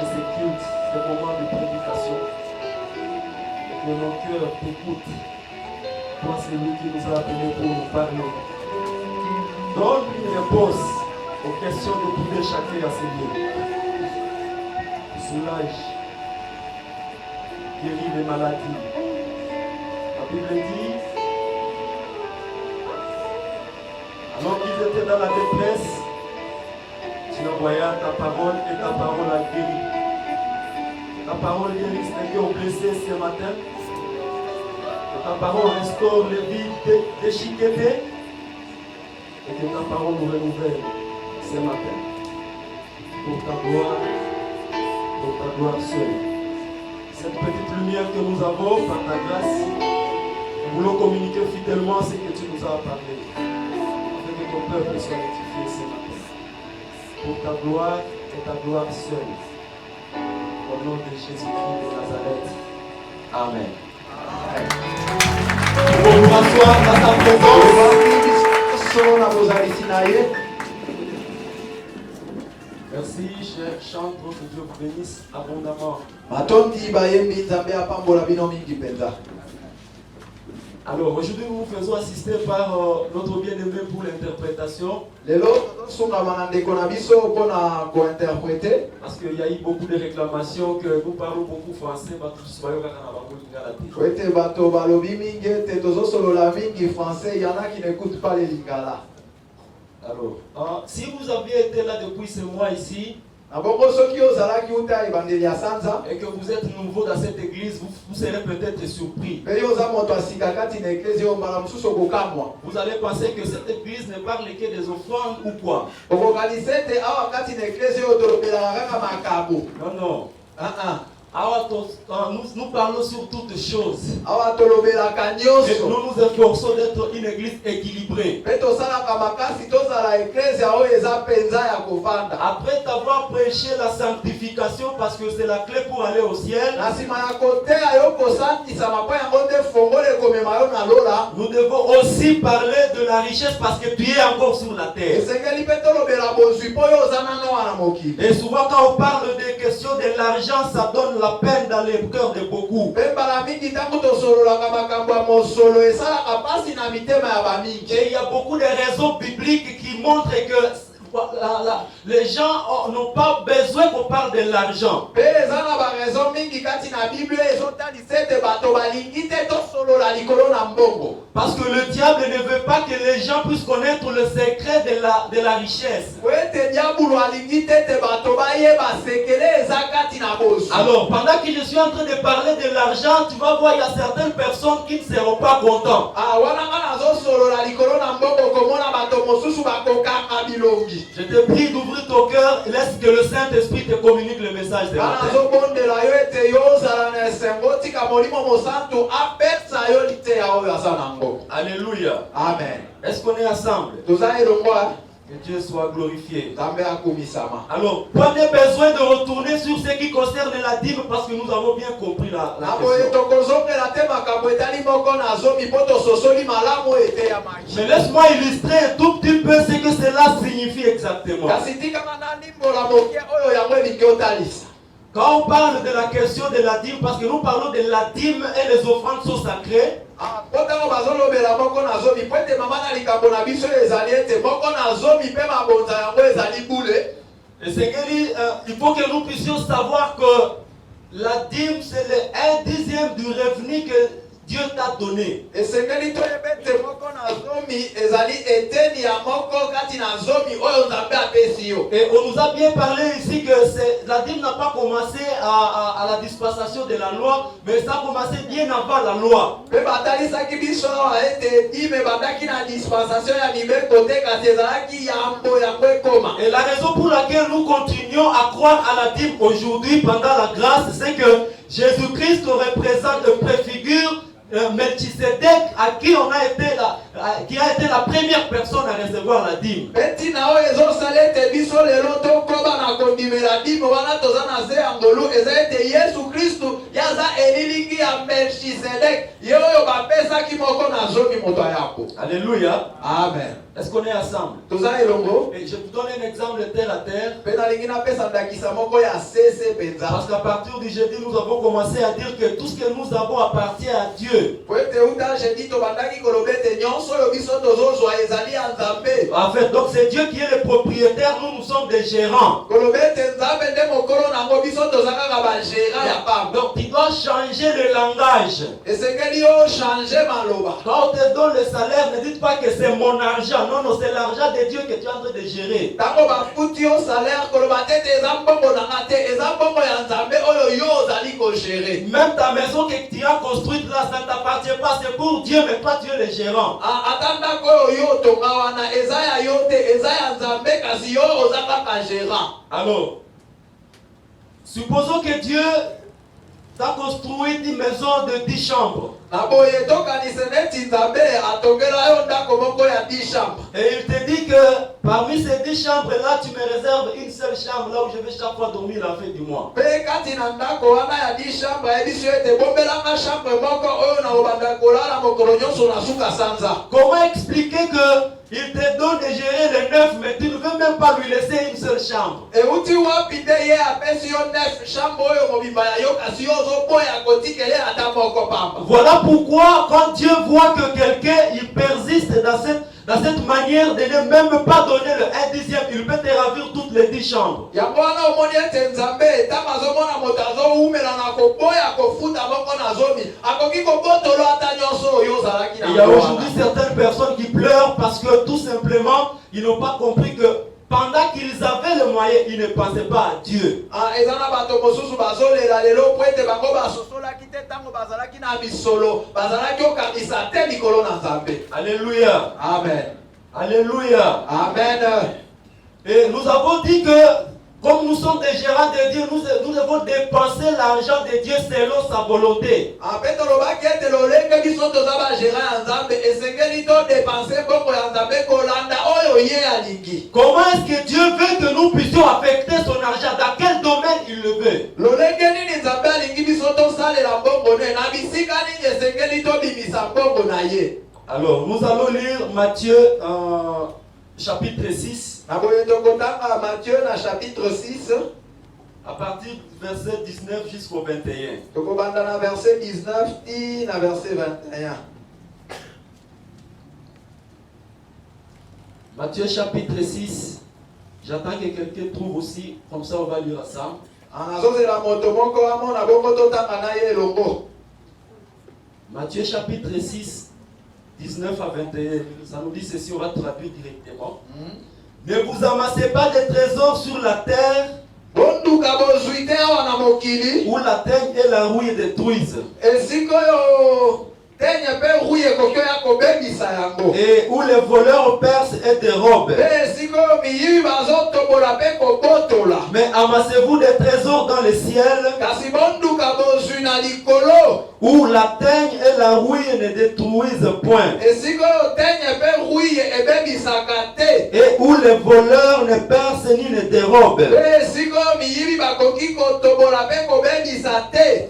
chez ces cultes, ces moments de prédication, et que nos cœurs t'écoutent. Toi, c'est lui qui nous a appelés pour nous parler. Donne une réponse aux questions de tout de chacun à ses lieux. Soulage, guéris les maladies. La Bible dit, alors qu'ils étaient dans la détresse, tu envoyas ta parole et ta parole a guéri. Ta parole guérit les cœurs blessés ce matin. Ta parole restaure les vies déchiquetées. Et que ta parole nous renouvelle ce matin. Pour ta gloire seule. Cette petite lumière que nous avons par ta grâce, nous voulons communiquer fidèlement ce que tu nous as parlé. Afin que ton peuple soit rectifié ce matin. Pour ta gloire et ta gloire seule. Au nom de Jésus-Christ de Nazareth. Amen. Pour nous asseoir dans ta présence. Merci, cher chante, votre Dieu vous bénisse abondamment. Alors, aujourd'hui, nous vous faisons assister par notre bien-aimé pour l'interprétation. Parce qu'il y a eu beaucoup de réclamations que nous parlons beaucoup français. Alors, si vous aviez été là depuis ce mois ici, et que vous êtes nouveau dans cette église, vous serez peut-être surpris. Vous allez penser que cette église ne parle que des offrandes ou quoi. Non, non. Alors, nous parlons sur toutes choses. Et nous nous efforçons d'être une église équilibrée. Après t'avoir prêché la sanctification, parce que c'est la clé pour aller au ciel, nous devons aussi parler de la richesse parce que tu es encore sur la terre. Et souvent quand on parle des questions de l'argent, ça donne la peine dans les cœurs de beaucoup. Et il y a beaucoup de raisons bibliques qui montrent que les gens n'ont pas besoin qu'on parle de l'argent. Parce que le diable ne veut pas que les gens puissent connaître le secret de la richesse. Alors, pendant que je suis en train de parler de l'argent, tu vas voir, il y a certaines personnes qui ne seront pas contentes. Je te prie d'ouvrir ton cœur et laisse que le Saint-Esprit te communique le message de la Alléluia. Amen. Est-ce qu'on est ensemble? Que Dieu soit glorifié. Alors, prenez besoin de retourner sur ce qui concerne la dîme parce que nous avons bien compris la question. Mais laisse-moi illustrer un tout petit peu ce que cela signifie exactement. Quand on parle de la question de la dîme, parce que nous parlons de la dîme et les offrandes sont sacrées. Et c'est il faut que nous puissions savoir que la dîme c'est un dixième du revenu que Dieu t'a donné. Et on nous a bien parlé ici que la dîme n'a pas commencé à la dispensation de la loi, mais ça a commencé bien avant la loi. Et la raison pour laquelle nous continuons à croire à la dîme aujourd'hui pendant la grâce, c'est que Jésus-Christ représente, préfigure Melchisedec, à qui on a été qui a été la première personne à recevoir la dîme. Alléluia. Amen. Est-ce qu'on est ensemble? Et je vous donne un exemple terre à terre. Parce qu'à partir du jeudi, nous avons commencé à dire que tout ce que nous avons appartient à Dieu. En fait, donc c'est Dieu qui est le propriétaire, nous sommes des gérants. Donc tu dois changer le langage. Quand on te donne le salaire, ne dites pas que c'est mon argent. Non, non, c'est l'argent de Dieu que tu es en train de gérer. Même ta maison que tu as construite là, ça ne t'appartient pas, c'est pour Dieu, mais toi tu es le gérant. Alors, supposons que Dieu t'a construit une maison de 10 chambres. Et il te dit que parmi ces 10 chambres là, tu me réserves une seule chambre là où je vais chaque fois dormir la fin du mois. Comment expliquer que il te donne de gérer les 9, mais tu ne veux même pas lui laisser une seule chambre? Voilà pourquoi quand Dieu voit que quelqu'un il persiste dans cette manière de ne même pas donner le 1/10, il peut te ravir toutes les 10 chambres. Il y a aujourd'hui certaines personnes qui pleurent parce que tout simplement ils n'ont pas compris que pendant qu'ils avaient le moyen, ils ne pensaient pas à Dieu. Alléluia. Amen. Alléluia. Amen. Et nous avons dit que comme nous sommes des gérants de Dieu, nous devons dépenser l'argent de Dieu selon sa volonté. Comment est-ce que Dieu veut que nous puissions affecter son argent? Dans quel domaine il le veut? Alors, nous allons lire Matthieu chapitre 6. Matthieu chapitre 6. À partir du verset 19 jusqu'au 21. Verset 19 à verset 21. Matthieu chapitre 6. J'attends que quelqu'un trouve aussi, comme ça on va lire ensemble. Matthieu chapitre 6, 19 à 21. Ça nous dit ceci, on va traduire directement. Ne vous amassez pas de trésors sur la terre où la teigne et la rouille détruisent. Et où les voleurs percent et dérobent. Mais amassez-vous des trésors dans le ciel où la teigne et la rouille ne détruisent point. Et où les voleurs ne percent ni ne dérobent.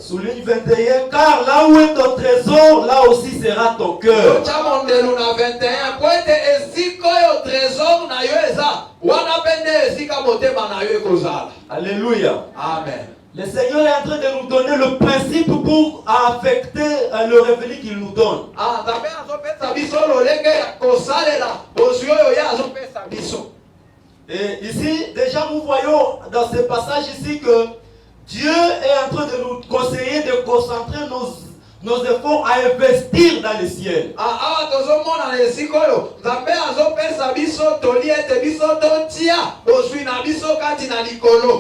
Souligne 21, car là où est ton trésor, là aussi sera ton cœur. Alléluia. Amen. Le Seigneur est en train de nous donner le principe pour affecter le revenu qu'il nous donne. Et ici, déjà nous voyons dans ce passage ici que Dieu est en train de nous conseiller de concentrer nos efforts à investir dans le ciel.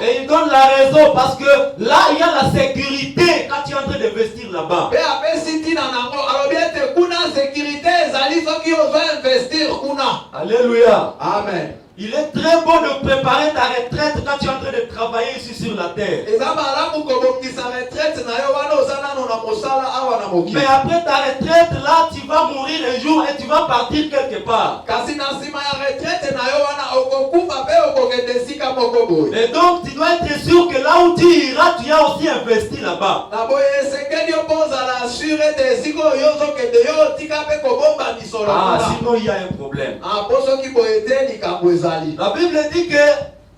Et il donne la raison parce que là il y a la sécurité quand tu es en train d'investir là-bas. Alléluia. Amen. Il est très bon de préparer ta retraite quand tu es en train de travailler ici sur la terre. mokili. Mais après ta retraite, là, tu vas mourir un jour et tu vas partir quelque part. Kasi na nsima ya retraite na yo wana okokufa pe okokende esika moko boye. Et donc, tu dois être sûr que là où tu iras, tu as aussi investi là-bas. Na boye esengeli yo mpo ozala assure ete esika oyo ozokende yo otika mpe kobomba misolo Ah, kuna. sinon il y a un problème. Mpo soki boye te likambo ezali. La Bible dit que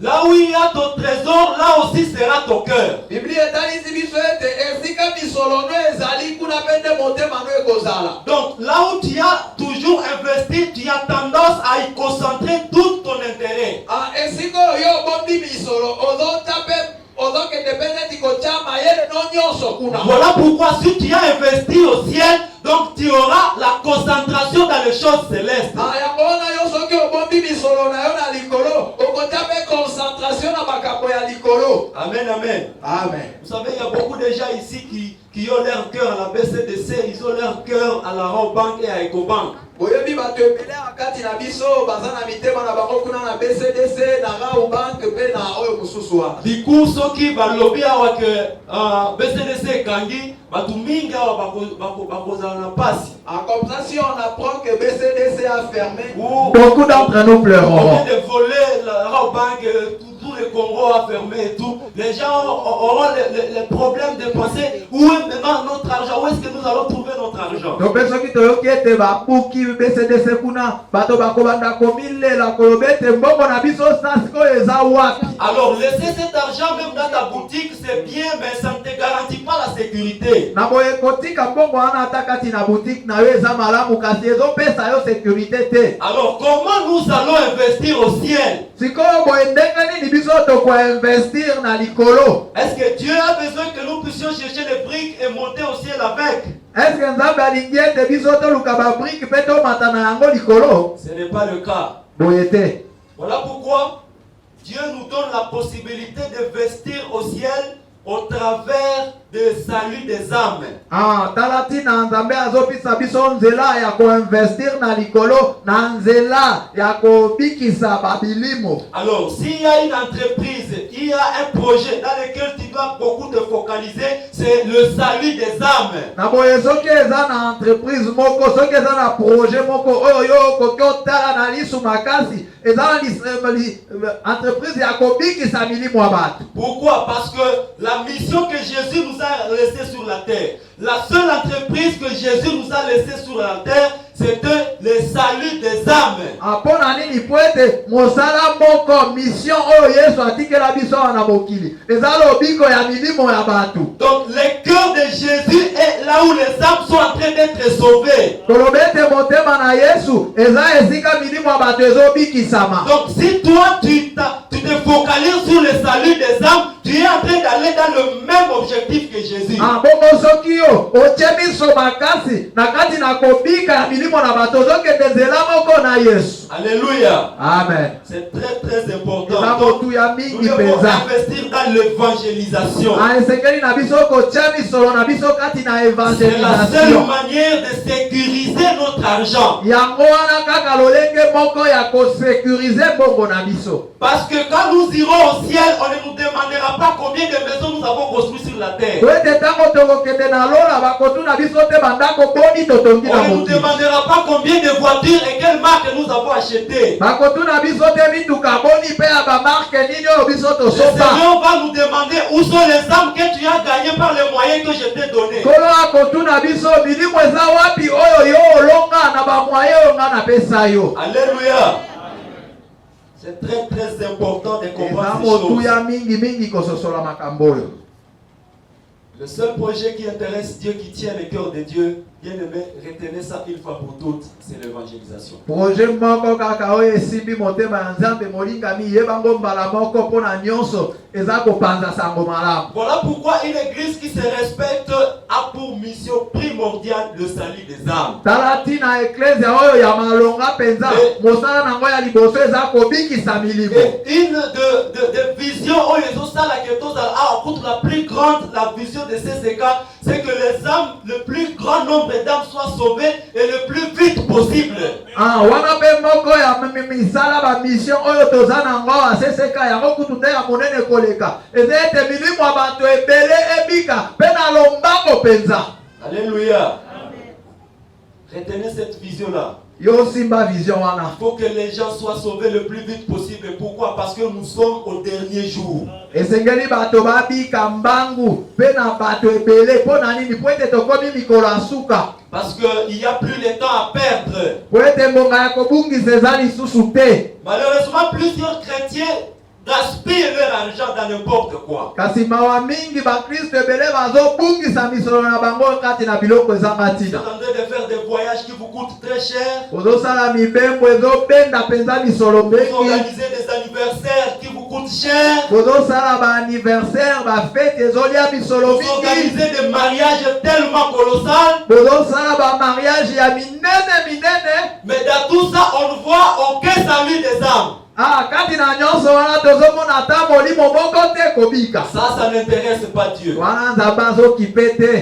là où il y a ton trésor, là aussi sera ton cœur. Biblia etalisi biso ete esika misolo no ezali kuna mpe nde motema no ekozala. Donc, là où tu as toujours investi, tu as tendance à y concentrer tout ton intérêt. Esika oyo obombi misolo ozota mpe ozokende mpe neti kotya mayele no nyonso kuna. Voilà pourquoi si tu as investi au ciel, donc tu auras la concentration dans les choses célestes. Yango wana yo soki obombi misolo na yo na likolo okotya mpe concentration na makambo ya likolo. Amen, amen. Amen. Vous savez, il y a beaucoup de gens ici qui ont leur cœur à la BCDC, ils ont leur cœur à la Rabobank et à Ecobank. Boyebi bato ebele akati na biso baza na mitema na bango kuna na BCDC na Rabobank mpe na oyo mosusu wana. Du coup, ceux qui balobi awa que BCDC kangi, batu mingi awa bakozala na pasi. Comme ça, si on apprend que BCDC a fermé, beaucoup d'entre nous pleureront. De voler la Rabobank, tout le Congo a fermé et tout. Les gens auront les problèmes de penser où est maintenant notre argent, où est-ce que nous allons trouver notre argent. Donc, ceux qui te ete ba puki BCDC kuna bato bakobanda komilela kolobete mbongo na biso sasiko eza wapi. Alors laisser cet argent même dans ta boutique c'est bien, mais ça ne te garantit pas la sécurité. Na boye kotika mbongo wana atakati na boutique na yo eza malamu kasi ezopesa yo sécurité te. Alors comment nous allons investir au ciel? Sikoyo boye ndenge nini biso toko investir na likolo? Est-ce que Dieu a besoin que nous puissions chercher les briques et monter au ciel avec? Est-ce que nzambe alingi ete biso toluka ba brique mpe tomata na yango likolo? Ce n'est pas le cas. Boye te. Voilà pourquoi Dieu nous donne la possibilité d'investir au ciel au travers du salut des âmes. Talati na nzambe azopisa biso nzela ya koinvestir na likolo na nzela ya kobikisa babilimo. Alors, s'il y a une entreprise, il y a un projet dans lequel tu dois beaucoup te focaliser, c'est le salut des âmes. Na boye soki eza na entreprise moko, soki eza na projet moko oyo yo koki otala na lisu makasi, eza na entreprise ya kobikisa milimo ya bato. Pourquoi? Parce que la mission que Jésus nous a laissée sur la terre, la seule entreprise que Jésus nous a laissée sur la terre, c'était le salut des âmes. Apona nini poete mosala moko mission oyo Yesu atikela biso na mokili. Eza lobiko ya milimo ya bato. Donc le cœur de Jésus est là où les âmes sont en train d'être sauvées. Kolobete motema na Yesu eza esika milimo ya bato ezobikisama. Donc si toi tu te focalises sur le salut des âmes, tu es en train d'aller dans le même objectif que Jésus. Bongo soki yo ochemi so makasi na kati na kobika ya milimo na bato zokende nzela moko na Yesu. Alléluia. Amen. C'est très très important. Donc, nous devons investir dans l'évangélisation. C'est la seule manière de sécuriser notre argent. Parce que quand nous irons au ciel, on ne nous demandera pas combien de maisons nous avons construites sur la terre. On ne nous demandera pas combien de voitures et quelle marque nous avons achetées. Le Seigneur va nous demander où sont les âmes que tu as gagnées par les moyens que je t'ai donnés. Alléluia. C'est très très important de comprendre ces choses. Le seul projet qui intéresse Dieu, qui tient le cœur de Dieu, bien aimé, retenez ça une fois pour toutes, c'est l'évangélisation. Voilà pourquoi une église qui se respecte a pour mission primordiale le salut des âmes. Et une de vision où les autres la plus grande, la vision de CCK, c'est que les âmes, le plus grand nombre d'âmes soient sauvées et le plus vite possible. Alléluia. Retenez cette vision-là. Yo simba vision wana. Il faut que les gens soient sauvés le plus vite possible. Pourquoi? Parce que nous sommes au dernier jour. Esengeli bato babika mbangu pe na bato ebele po na nini po ete tokomi mikolo asuka. Parce qu'il n'y a plus le temps à perdre. Po ete mbonga ya kobungisa eza lisusu te. Malheureusement, plusieurs chrétiens gaspillent leur argent dans n'importe quoi. Kasi mawa mingi ba Kristo ebele bazobungisa misolo na bango kati na biloko ezanga Vous tina. êtes en train de faire des voyages qui vous coûtent très cher. Ozosala mibembo ezobenda penza misolo Vous mengi. organisez des anniversaires qui vous coûtent cher. Ozosala ba anniversaire ba fête ezolia misolo Vous mingi. organisez des mariages tellement colossaux. Ozosala ba mariage ya minene. Mais dans tout ça, on ne voit aucun salut des âmes. Ah, kati na nyonso wana tozomona ata molimo moko te kobika. Ça n'intéresse pas Dieu. Wana nzambe azokipe te.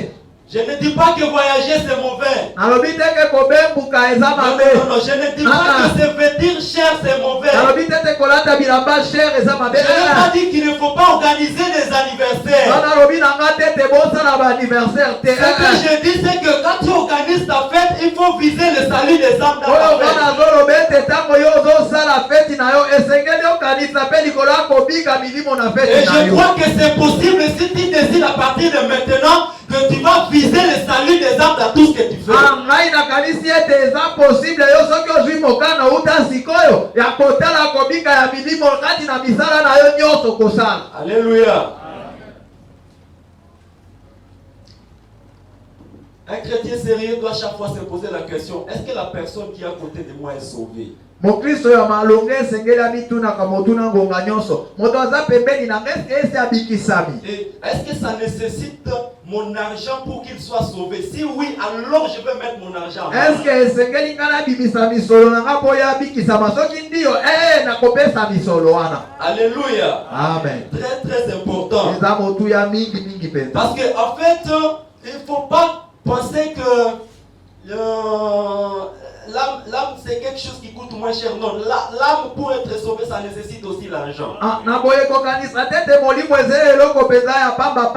Je ne dis pas que voyager c'est mauvais. Nalobi te ke kobembuka eza Non, mabe. non, non, je ne dis pas que se vêtir cher c'est mauvais. Nalobi te te kolata bilamba cher eza mabe. Je n'ai pas dit qu'il ne faut pas organiser des anniversaires. Nalobi nanga te te bosala ba anniversaire te. Ce que je dis c'est que quand tu organises ta fête, il faut viser le salut des âmes dans Oyo ta fête. wana zolobe te tango yo ozosala feti na yo esengeli okanisa pe likolo ya kobika milimo na Et feti na je yo. crois que c'est possible si tu décides à partir de maintenant que tu vas viser le salut des âmes dans tout ce que tu fais. Ngai nakanisi ete eza possible yo soki ozwi mokano uta sikoyo ya kotala kobika ya milimo kati na misala na yo nyonso kosala. Alléluia. Un chrétien sérieux doit chaque fois se poser la question, est-ce que la personne qui est à côté de moi est sauvée? Mokristo ya malonge esengeli abitunaka motuna ngonga nyonso moto aza pembeni na ngai esi abikisami. Et est-ce que ça nécessite mon argent pour qu'il soit sauvé? Si oui, alors je vais mettre mon argent. Eske esengeli ngai nabimisa misolo na ngai mpo ya abikisama soki ndio nakopesa misolo wana. Alléluia. Amen. Très très important. Eza motuya mingi penza. Parce que en fait, il ne faut pas penser que l'âme c'est quelque chose qui coûte moins cher. Non, l'âme pour être sauvée, ça nécessite aussi l'argent. Naboye kokanisa tete molimo eze eloko penza ya pamba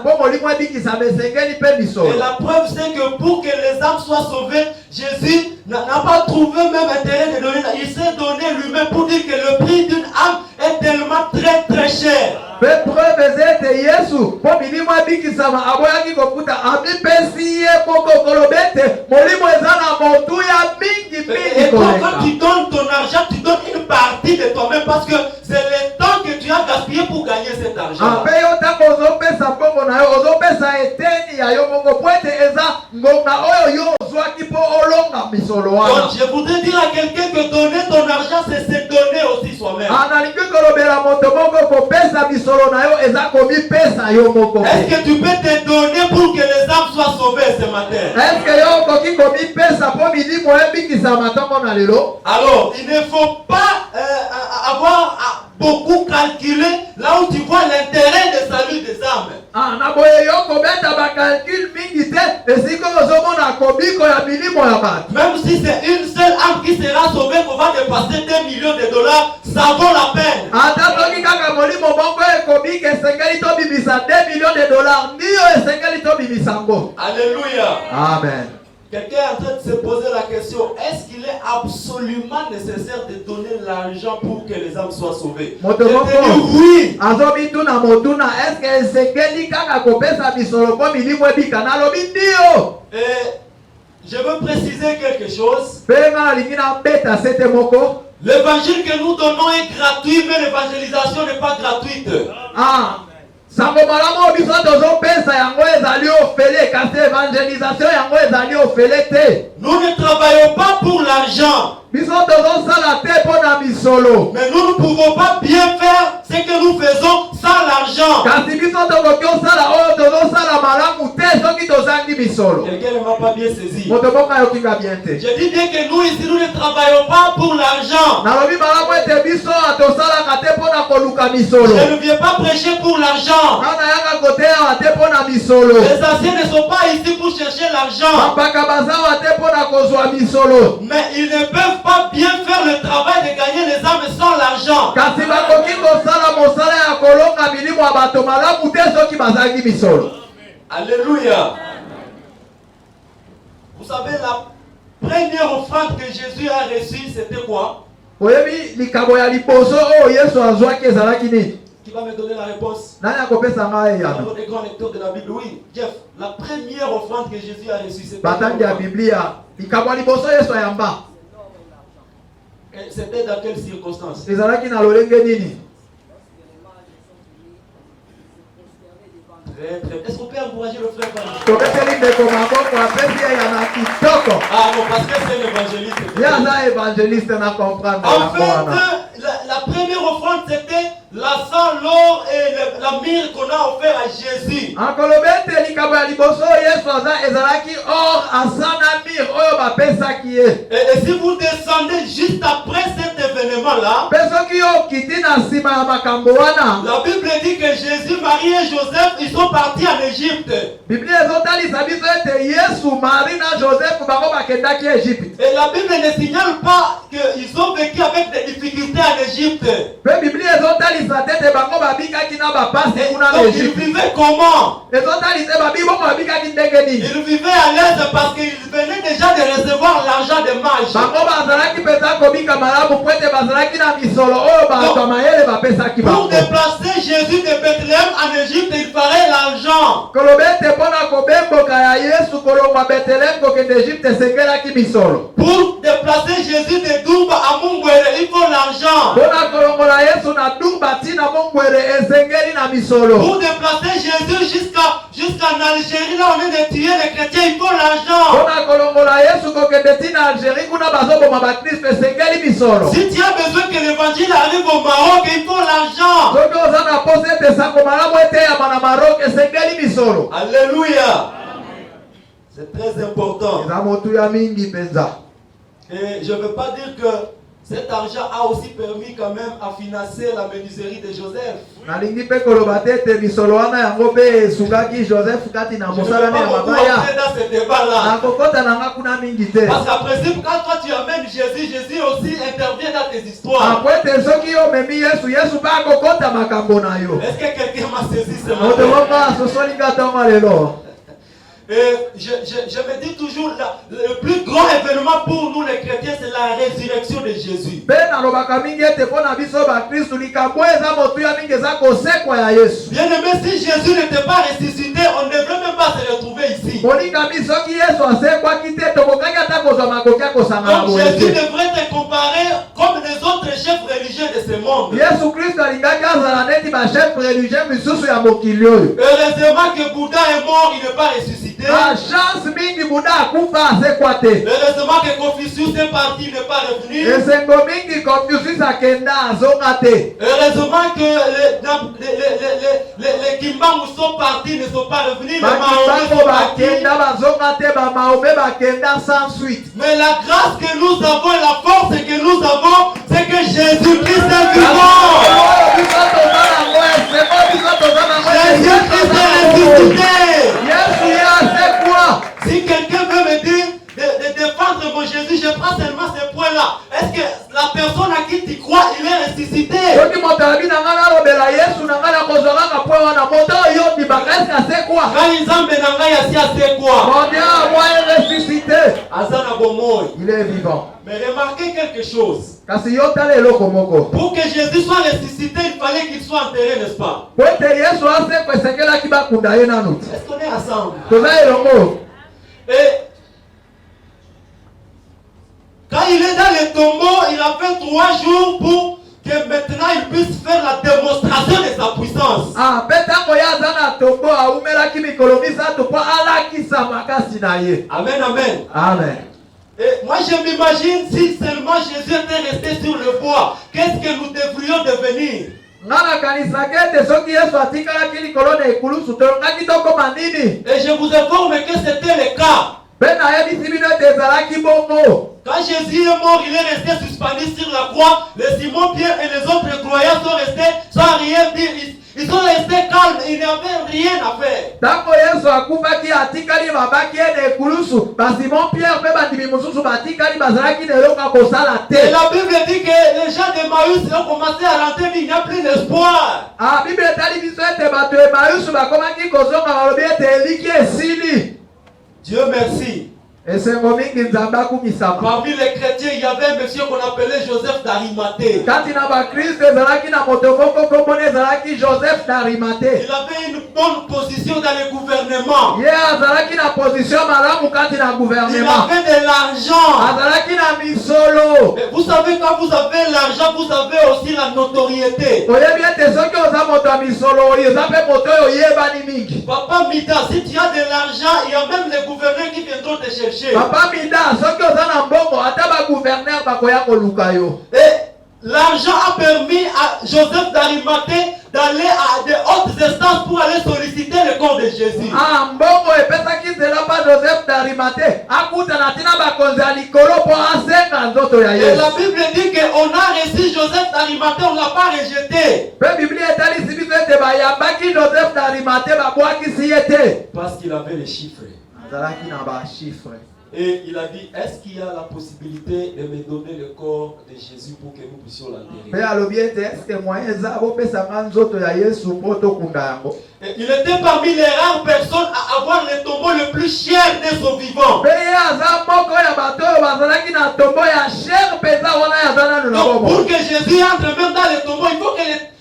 mpo molimo ebikisama esengeli mpe misolo. Et la preuve c'est que pour que les âmes soient sauvées, Jésus n'a pas trouvé même intérêt de donner. Il s'est donné lui-même pour dire que le prix d'une âme est tellement très cher. Pe preuve eze Yesu po milimo ebikisama aboyaki kokuta amipesi ye moko koloba ete molimo eza na motuya mingi Et toi, quand tu donnes ton argent, tu donnes une partie de toi-même parce que c'est le temps que tu as gaspillé pour gagner cet argent. Ape yo tango ozopesa mbongo na yo ozopesa eteni ya yo moko po ete eza ngonga oyo yo ozwaki po olonga misolo wana. Donc je voudrais dire à quelqu'un que donner ton argent c'est se donner aussi soi-même. Nalingi kolobela moto moko kopesa misolo na yo eza komipesa yo moko. Est-ce que tu peux te donner pour que les âmes soient sauvées ce matin? Est-ce que yo okoki komipesa po milimo ebikisama ntongo na lelo? Alors il ne faut pas avoir beaucoup calculé là où tu vois l'intérêt de salut des âmes. Naboye yo kobeta bakalcule mingi te esiko ozomona kobiko ya milimo ya bato. Même si c'est une seule âme qui sera sauvée qu'on va dépasser 2 millions de dollars, ça vaut la peine. Ata soki kaka molimo moko ekobika esengeli tobimisa 2 millions de dollars ndio esengeli tobimisa ngo. Alléluia. Amen. Quelqu'un est en train de se poser la question, est-ce qu'il est absolument nécessaire de donner l'argent pour que les âmes soient sauvées? Moto Je moko te dis oui. azobituna motuna eske esengeli kaka kopesa misolo po milimo ebika nalobi ndio. Et je veux préciser quelque chose. Mpe nga nalingi nabeta sete moko. L'évangile que nous donnons est gratuit, mais l'évangélisation n'est pas gratuite. Sango malamu biso tozopesa yango ezali ofele kasi evangelisation yango ezali ofele te. Nous ne travaillons pas pour l'argent. Biso tozosala te mpo na misolo. Mais nous ne pouvons pas bien faire ce que nous faisons sans l'argent. Kasi biso tokoki osala oyo tozosala malamu te soki tozangi misolo. Quelqu'un ne m'a pas bien saisi. Moto moko ayokinga bien te. Je dis bien que nous ici, nous ne travaillons pas pour l'argent. Nalobi malamu ete biso tosalaka te mpo na koluka misolo. Je ne viens pas prêcher pour l'argent. Nayaka koteya te mpo na misolo. Les anciens ne sont pas ici pour chercher l'argent. Bapaka bazawa te mpo na kozwa misolo. Mais ils ne peuvent pas bien faire le travail de gagner les âmes sans l'argent. Kasi bakoki kosala mosala ya kolonga milimo ya bato malamu te soki bazangi misolo. Alléluia. Vous savez, la première offrande que Jésus a reçue, c'était quoi? Oyebi likambo ya liboso oyo Yesu azwaki ezalaki nini? Qui va me donner la réponse? Nani akopesa ngai Nous yana? avons des grands lecteurs de la Bible. Oui, Jeff, la première offrande que Jésus a reçue, c'était Batangi ya Biblia. Likambo ya liboso Yesu ayamba. Et c'était dans quelles circonstances? Ezalaki na lolenge nini? Très, très. Est-ce qu'on peut encourager le frère par là? Tokeseli ndeko maboko apesi ye yana kitoko. Ah non, parce que c'est l'évangéliste. Ye aza évangéliste na comprendre En yango fait, wana. la première offrande, c'était la sang, l'or et la myrrhe qu'on a offert à Jésus. Ankolobe ete likambo ya liboso Yesu aza ezalaki or asa na mire oyo bapesaki ye. Et si vous descendez juste après cet événement-là, Mpe soki okiti na nsima ya makambo wana, la Bible dit que Jésus, Marie et Joseph, ils sont partis en Égypte. Biblia ezotalisa biso ete Yesu, Marie na Joseph bango bakendaki Egypte. Et la Bible ne signale pas qu'ils ont vécu avec des difficultés en Égypte. Mpe Biblia ezotalisa te ete bango babikaki na bapasi Et kuna na donc ils Egypte. vivaient comment? Ezotalisa babi bongo babikaki ndenge nini? Ils vivaient à l'aise parce qu'ils venaient déjà de recevoir l'argent des mages. Bango bazalaki mpenza kobika malamu po ete bazalaki na misolo oyo bato ya mayele bapesaki Pour bango. déplacer Jésus de Bethléem en Égypte, il fallait l'argent. Koloba ete mpona kobemboka ya Yesu kolongwa Betelehem kokende Egypte esengelaki misolo. Pour déplacer Jésus de Douba à Mungwere, il faut l'argent. Mpona kolongola Yesu na Dumba ntina Mongwere esengeli na misolo. Pour déplacer Jésus jusqu'en Algérie, là on est de tuer les chrétiens, il faut l'argent. Mpona kolongola Yesu kokende ntina Algérie kuna bazoboma bakristo esengeli misolo. Si tu as besoin que l'évangile arrive au Maroc, il faut l'argent. Soki oza na posa ete sango malamu eteyama na Maroc esengeli misolo. Alléluia. C'est très important. Eza motuya mingi mpenza. Et je ne veux pas dire que cet argent a aussi permis quand même à financer la menuiserie de Joseph. Nalingi mpe koloba te ete misolo wana yango mpe esungaki Joseph kati na Je ne veux mosala pas ya beaucoup mabaya. entrer dans ce débat-là. Nakokota nanga kuna mingi te. Parce qu'à principe, quand toi tu amènes Jésus, Jésus aussi intervient dans tes histoires. Apo ete soki omemi Yesu, Yesu mpe akokota makambo na yo. Est-ce que quelqu'un m'a saisi ce Moto matin? moko asosolinga ntongo lelo. Et je me dis toujours, le plus grand événement pour nous les chrétiens, c'est la résurrection de Jésus. Mpe nalobaka mingi ete mpo na biso bakristu likambo eza motuya mingi eza kosekwa ya Yesu. Bien aimé, si Jésus n'était pas ressuscité, on ne devrait même pas se retrouver ici. Moninga mi soki Yesu asekwaki te tokokaki ata kozwa makoki ya kosangana Donc boye Jésus te. devrait être comparé comme les autres chefs religieux de ce monde. Yesu Kristo alingaki azala neti bachef religieux misusu ya mokili oyo. Heureusement que Bouddha est mort, il n'est pas ressuscité. Na chance mingi Buda akufa asekwa te. Heureusement que Confucius est parti, il n'est pas revenu. Esengo mingi Confucius akenda azonga te. Heureusement que les Kimbangu sont partis, ils ne sont pas revenus. Les Mahorais Bakibango sont partis. bakenda bazonga te, bamaome bakenda sans suite. Mais la grâce que nous avons et la force que nous avons, c'est que Jésus-Christ est vivant. Jésus-Christ est ressuscité. Si quelqu'un veut me dire de défendre mon Jésus, je prends seulement ce point-là. Est-ce que la personne à qui tu crois, il est ressuscité? Il est vivant. Mais remarquez quelque chose. Pour que Jésus soit ressuscité, il fallait qu'il soit enterré, n'est-ce pas? Est-ce qu'on est ensemble? Et quand il est dans le tombeau, il a fait 3 jours pour que maintenant il puisse faire la démonstration de sa puissance. Amen, amen. Amen. Et moi je m'imagine si seulement Jésus était resté sur le bois, qu'est-ce que nous devrions devenir? Et je vous informe que c'était le cas. Quand Jésus est mort, il est resté suspendu sur la croix. Les Simon-Pierre et les autres croyants sont restés sans rien dire. Ils sont restés calmes, ils n'avaient rien à faire. Et la Bible dit que les gens de Maïs ont commencé à rentrer, mais il n'y a plus d'espoir. Dieu merci. esengo mingi nzambe akumisama. Parmi les chrétiens, il y avait un monsieur qu'on appelait Joseph d'Arimathée. Kati na bakristo ezalaki na moto moko kombona ezalaki Joseph d'Arimathée. Il avait une bonne position dans le gouvernement. Ye azalaki na position malamu kati na Il gouvernement. avait de l'argent. Azalaki na misolo. Mais vous savez, quand vous avez l'argent, vous avez aussi la notoriété. Oyebi ete soki oza moto ya misolo oyo eza mpe moto oyo oyebani mingi. Papa Mida, si tu as de l'argent, il y a même les gouverneurs qui viendront te chercher. Papa Mida, soki oza na mbongo ata bagouverneur bakoya koluka yo. Et l'argent a permis à Joseph d'Arimathée d'aller à de hautes instances pour aller solliciter le corps de Jésus. Mbongo epesaki nzela pa Joseph d'Arimathée akutana tina bakonzi ya likolo mpo asenga nzoto ya Et Yesu. la Bible dit qu'on a reçu Joseph d'Arimathée, on ne l'a pas rejeté. Mpe Biblia etalisi biso ete bayambaki Joseph d'Arimathée babwakisi ye te. Parce qu'il avait les chiffres. Azalaki na bashifre. Et il a dit, est-ce qu'il y a la possibilité de me donner le corps de Jésus pour que nous puissions Mpe l'enterrer? alobi ete eske moyen eza bopesanga nzoto ya Yesu mpo tokunda yango. Et il était parmi les rares personnes à avoir le tombeau le plus cher de son vivant. Mpe ye aza moko ya bato oyo bazalaki na tombo ya shere mpenza wana ye aza nanu na Donc bomoi. pour que Jésus entre même dans le tombeau,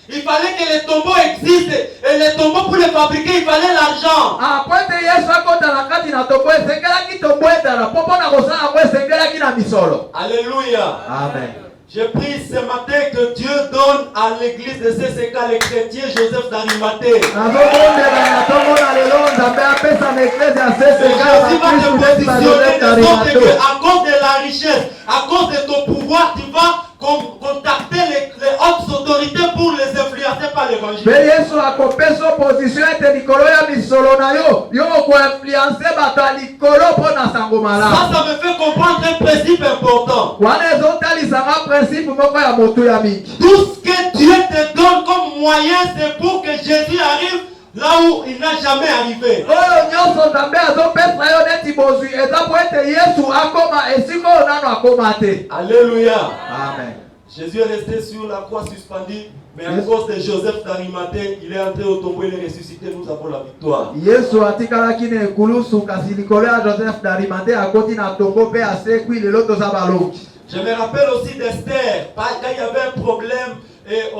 il fallait que les tombeaux existent. Et les tombeaux, pour les fabriquer, il fallait l'argent. Po ete Yesu akota na kati na tombo esengelaki tombo etala mpo mpona kosala yango esengelaki na misolo. Alléluia. Amen. Je prie ce matin que Dieu donne à l'église de CCK les chrétiens Joseph d'Arimathée. nazobondela na tomona lelo nzambe apesa na eklese ya Et Jésus va te CCK positionner de sorte que, à cause de la richesse, à cause de ton pouvoir, tu vas contacter les hautes autorités pour les influencer par mpe l'évangile. Yesu akopesa opposition ete likolo ya misolo na yo yo okoinfluence bato ya likolo mpo na sango malamu. Ça me fait comprendre un principe important. wana ezotalisanga principe moko ya motu ya mingi. Tout ce que Dieu te donne comme moyen, c'est pour que Jésus arrive là où il n'a jamais arrivé. oyo nyonso nzambe azopesa yo neti bozwi eza po ete Yesu akoma esika oyo nano akoma te. Alléluia. Amen. Jésus est resté sur la croix suspendu, mais à cause de Joseph d'Arimathée, il est entré au tombeau, il est ressuscité, nous avons la victoire. Yesu atikalaki na ekulusu kasi likolo ya Joseph d'Arimathée akoti na tombo mpe asekwi lelo toza balongi. Je me rappelle aussi d'Esther, quand il y avait un problème, et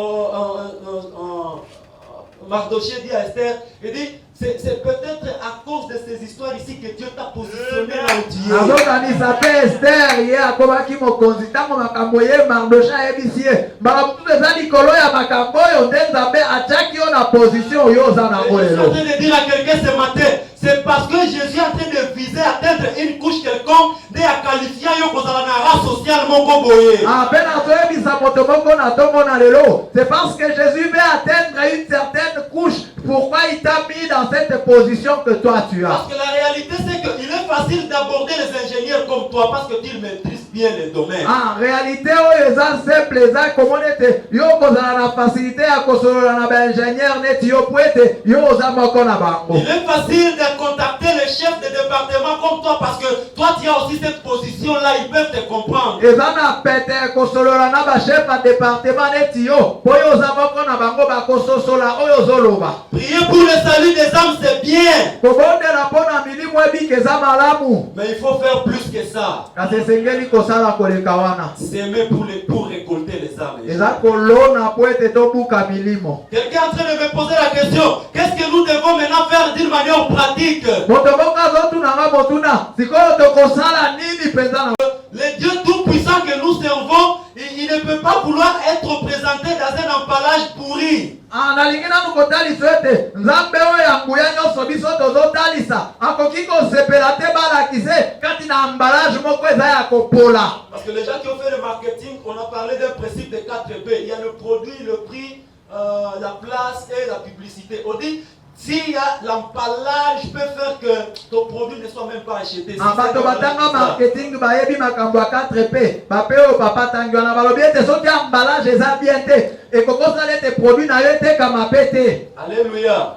Mardochée dit à Esther, il dit, c'est peut-être à cause de ces histoires ici que Dieu t'a positionné là où tu es. azokanisa mpe Ester ye akomaki mokonzi ntango makambo ye Mardoche ayebisi ye mbala mosusu eza likolo ya makambo oyo nde nzambe atiaki yo na position oyo oza nango Je suis en lelo. train de dire à quelqu'un ce matin, c'est parce que Jésus est en train de viser, atteindre une couche quelconque, de qualifier yo kozala na race sociale moko boye. Mpe nazoyebisa moto moko na ntongo na lelo c'est parce que Jésus veut atteindre une certaine couche. Pourquoi il t'a mis dans cette position que toi tu as? Parce que la réalité c'est qu'il est facile d'aborder les ingénieurs comme toi parce que tu maîtrises bien les domaines. En réalité oyo eza simple eza komona ete yo kozala na facilité ya kosolola na baingénieur neti yo po ete yo oza moko na bango. Il est facile de contacter les chefs de département comme toi parce que toi tu as aussi cette position là, ils peuvent te comprendre. Eza na pete kosolola na bachef ya département neti yo po yo oza moko na bango bakososola oyo ozoloba. Prier pour le salut des âmes c'est bien. Kobondela mpo na milimo ebika eza malamu. Mais il faut faire plus que ça. Kasi esengeli kosala koleka wana. S'aimer pour récolter les âmes. Eza kolona po ete tobuka milimo. Quelqu'un est en train de me poser la question, qu'est-ce que nous devons maintenant faire d'une manière pratique? Moto moko azotunanga motuna sikoyo tokosala nini mpenza na Le Dieu tout-puissant que nous servons, il ne peut pas vouloir être présenté dans un emballage pourri. nalingi nanu kotalisa ete nzambe oyo ya nguya nyonso biso tozotalisa akoki kosepela te balakise kati na emballage moko eza ya kopola. Parce que les gens qui ont fait le marketing, on a parlé d'un principe de 4B. Il y a le produit, le prix, la place et la publicité. On dit, s'il y a l'emballage, peut faire que ton produit ne soit même pas acheté. Bato batanga marketing bayebi makambo ya 4P bape oyo papa tangi wana balobi ete soki emballage eza bien te ekokosala ete produit na yo etekama pe te. Alléluia.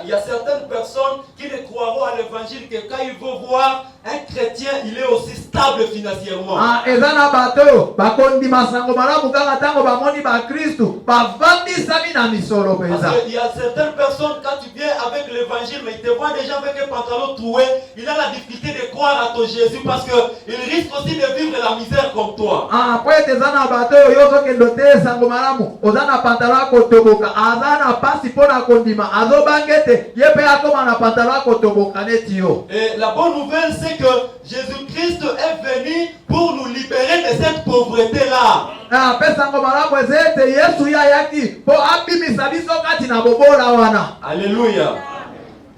Il y a certaines personnes qui ne croiront à l'évangile que quand ils vont voir un chrétien, il est aussi stable financièrement. eza na bato oyo bakondima sango malamu kaka ntango bamoni bakristu bavandisami na misolo mpenza. Parce qu'il y a certaines personnes, quand tu viens avec l'évangile, mais ils te voient déjà avec un pantalon troué, il a la difficulté de croire à ton Jésus parce qu'il risque aussi de vivre la misère comme toi. Po ete eza na bato oyo yo ozokende te sango malamu oza na pantalon ya kotoboka aza na pasi mpo na kondima azobanga ete ye mpe akoma na pantalon ya kotoboka neti yo. Et la bonne nouvelle, c'est que Jésus-Christ est venu pour nous libérer de cette pauvreté-là. Pe sango malamu eza ete yesu ye ayaki mpo abimisa biso kati na bobola wana. Alléluia.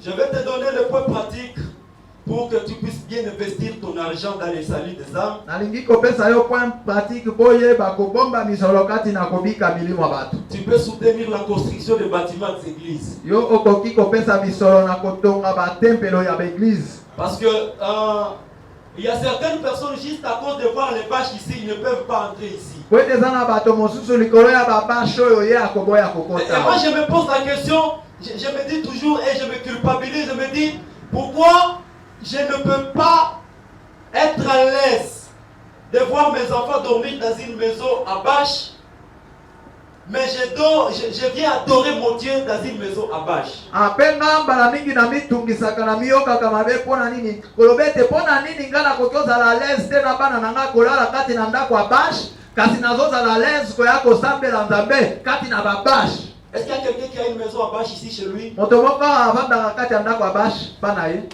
Je vais te donner le point pratique pour que tu puisses bien investir ton argent dans les salut des âmes. Nalingi kopesa yo point pratique po yeba kobomba misolo kati na kobika milimo ya bato. Tu peux soutenir la construction des bâtiments des églises. Yo okoki kopesa misolo na kotonga batempelo ya baeglise. Parce que il y a certaines personnes juste à cause de voir les bâches ici, ils ne peuvent pas entrer ici. Po ete eza na bato mosusu likolo ya babashe oyo ye akoboya Et kokota. moi je me pose la question, je me dis toujours et je me culpabilise, je me dis pourquoi je ne peux pas être à l'aise de voir mes enfants dormir dans une maison à bâche, mais je viens adorer mon Dieu dans une maison à bâche. Apenga mbala mingi na mitungisaka na miyokaka mabe mpona nini koloba ete mpona nini nga nakoki ozala lese te na bana na nga kolala kati na ndako ya bashe kasi nazozala lese koya kosambela nzambe kati na babashe. Est-ce qu'il y a quelqu'un qui a une maison à bâche ici chez lui? Moto moko avandaka kati ya ndako ya bashe mpa na ye.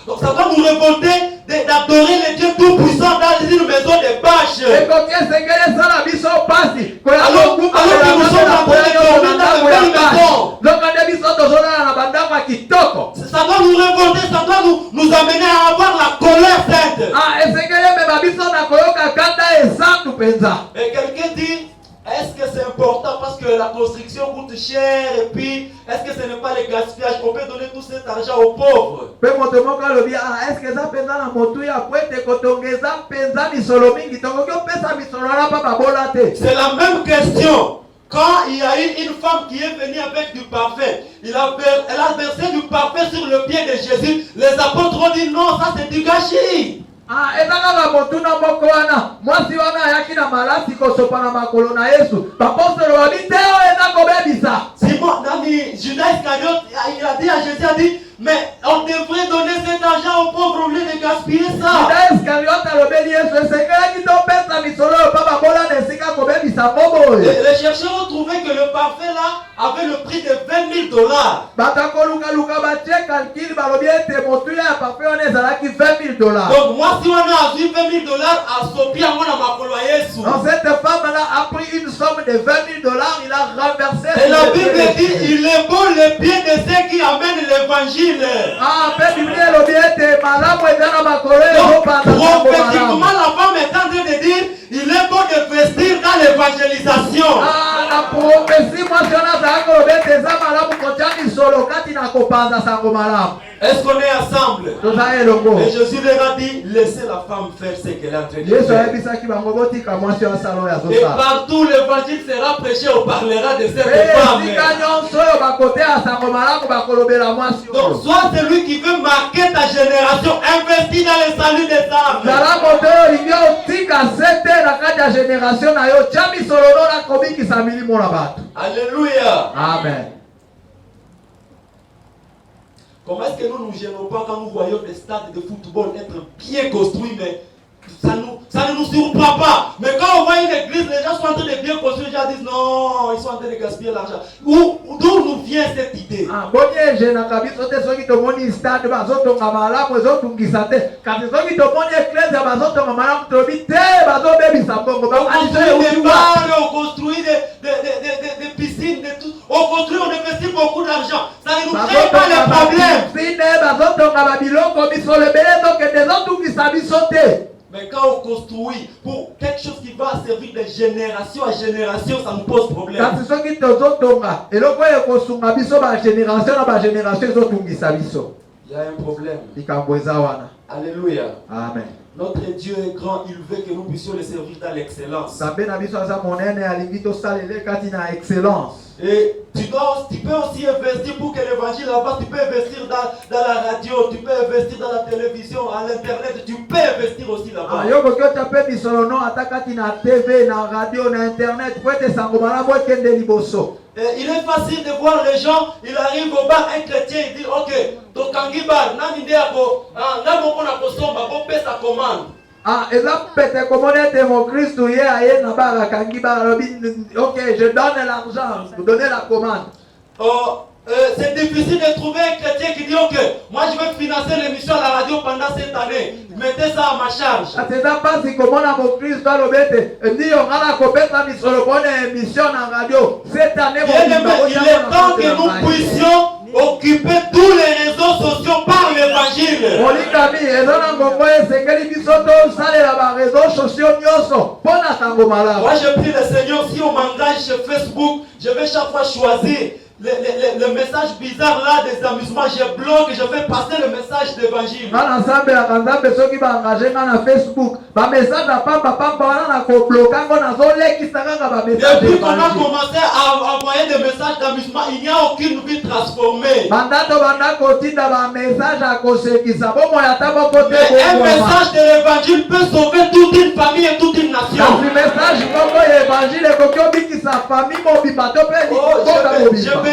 Donc ça doit nous révolter d'adorer le Dieu tout-puissant dans une maison de bâche. Ekoki esengeli esala biso pasi koya Alors que nous sommes en train de dormir dans de belles maisons. zokande biso tozolala na bandako ya kitoko. Ça doit nous révolter, ça doit nous amener à avoir la colère sainte. Esengeli emema biso na koyoka kanda esantu mpenza. Et quelqu'un dit, est-ce que c'est important parce que la construction coûte cher et puis est-ce que ce n'est pas le gaspillage? On peut donner tout cet argent aux pauvres. Pe moto moko alobi eske eza mpenza na motu ya po ete kotongeza mpenza misolo mingi tokoki opesa misolo wana mpa babola te. C'est la même question. Quand il y a eu une femme qui est venue avec du parfum, elle a versé du parfum sur le pied de Jésus. Les apôtres ont dit non, ça c'est du gâchis. Eza kaka motuna moko wana mwasi wana ayaki na malasi kosopa na makolo na Yesu bapostolo babi te oyo eza kobebisa. Simon, Judas Iscariote, il a dit à Jésus, a dit, mais on devrait donner cet argent aux pauvres au lieu de gaspiller ça. Judas Iscariote alobeli Yesu esengelaki topesa misolo oyo mpa babola na esika kobebisa mobo oyo. Les chercheurs ont trouvé que le parfum là avait le prix de $20,000. Bato akolukaluka batie calcul balobi ete motuya ya parfum wana ezalaki $20,000. Donc moi si on a vu $20,000 à Sophia, on a ma colo à Yesu. Donc cette femme-là a pris une somme de $20,000, il a renversé. Et la Bible dit, il est beau le pied de ceux qui amènent l'évangile. Donc, prophétiquement, la femme est en train de dire, il est bon de vestir dans l'évangélisation. Est-ce qu'on est ensemble? Et Jésus leur a dit, laissez la femme faire ce qu'elle est en train de faire. Et partout l'évangile sera prêché, on parlera de cette femme. Donc sois celui qui veut marquer ta génération, investis dans les salut des âmes. Alléluia. Amen. Comment est-ce que nous ne nous gênons pas quand nous voyons des stades de football être bien construits, mais ça ne nous surprend pas. Mais quand on voit une église, les gens sont en train de bien construire, les gens disent non, ils sont en train de gaspiller l'argent. D'où nous vient cette idée? On construit des piscines, on construit, on investit beaucoup d'argent. Ça ne nous crée pas les problèmes. Mais quand on construit pour quelque chose qui va servir de génération à génération, ça nous pose problème. Il y a un problème. Alléluia. Amen. Notre Dieu est grand, il veut que nous puissions le servir dans l'excellence. Nzambe na biso aza monene alingi tosalele kati na excellence. Et tu peux aussi investir pour que l'évangile avance. Tu peux investir dans la radio, tu peux investir dans la télévision, à l'internet, tu peux investir aussi là-bas. Yo koki otape misolo no ata kati na TV, na radio, na internet po ete sango malamu ekende liboso. Il est facile de voir les gens, il arrive au bar, un chrétien, il dit ok, tokangi bar, nani nde ako, na moko na kosomba, bo pesa commande. Eza pete komona ete mon Christ ye aye na bara kangi bara lobi ok, je donne l'argent, vous donnez la commande. C'est difficile de trouver un chrétien qui dit ok, moi je vais financer l'émission à la radio pendant cette année, mettez ça à ma charge. C'est pas si komona mon Christ va lobete ndi ongala kopesa misolo pone émission na radio cette année. Il est temps que nous puissions occuper tous les réseaux sociaux par l'évangile. Moi je prie le Seigneur, si on m'engage sur Facebook, je vais chaque fois choisir le message bizarre là des amusements, je bloque, je vais passer le message d'évangile. Depuis qu'on a commencé à envoyer des messages d'amusement, il n'y a aucune vie transformée. Mais un message de l'évangile peut sauver toute une famille et toute une nation.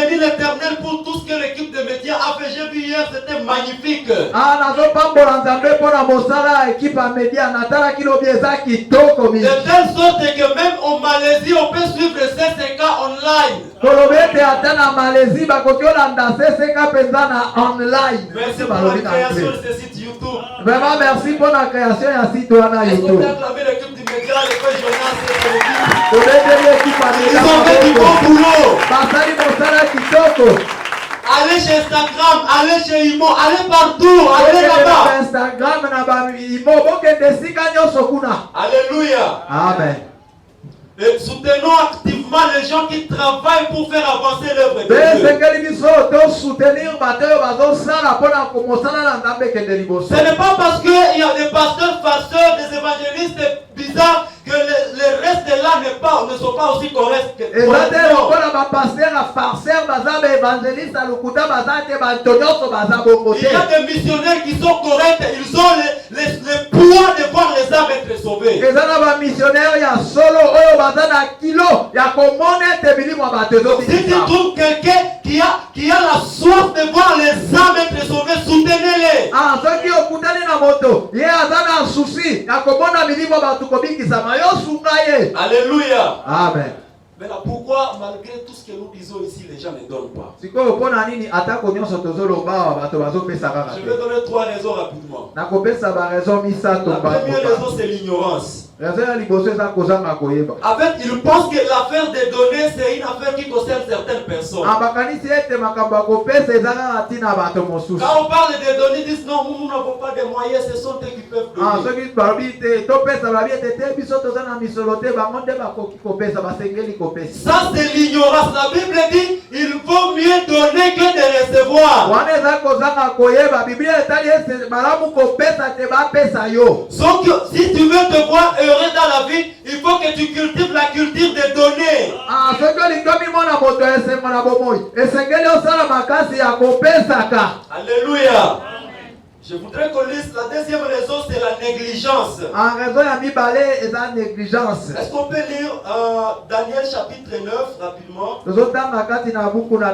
Je bénis l'Éternel pour tout ce que l'équipe de médias a fait. J'ai vu hier, c'était magnifique. De telle sorte que même en Malaisie, on peut suivre le CCK online. Merci pour la création de ce site YouTube. Vraiment merci pour la création de site YouTube. On peut acclamer l'équipe du média, l'école Jonas et l'équipe. Ils ont fait du bon boulot. Allez chez Instagram, allez chez Imo, allez partout, allez là-bas. Instagram, Alléluia. Amen. Et soutenons activement les gens qui travaillent pour faire avancer l'œuvre de Dieu. Ce n'est pas parce qu'il y a des pasteurs farceurs, des évangélistes bizarres que le reste de là ne sont pas aussi corrects. Il y a des missionnaires qui sont corrects, ils ont le pouvoir de voir les âmes être sauvées. Si tu trouves quelqu'un qui a la soif de voir les âmes être sauvées, soutenez-les. Alléluia. Amen. Mais là, pourquoi, malgré tout ce que nous disons ici, les gens ne donnent pas? Je vais donner 3 raisons rapidement. La première raison, c'est l'ignorance. En fait, ils pensent que l'affaire des données, c'est une affaire qui concerne certaines personnes. Quand on parle des données, ils disent non, nous n'avons pas de moyens, ce sont eux qui peuvent donner. Ça, c'est l'ignorance. La Bible dit il vaut mieux donner que de recevoir. Donc, si tu veux te voir heureux dans la vie, il faut que tu cultives la culture des données. Alléluia. Je voudrais qu'on lise la deuxième raison, c'est la négligence. Est-ce qu'on peut lire Daniel chapitre 9 rapidement?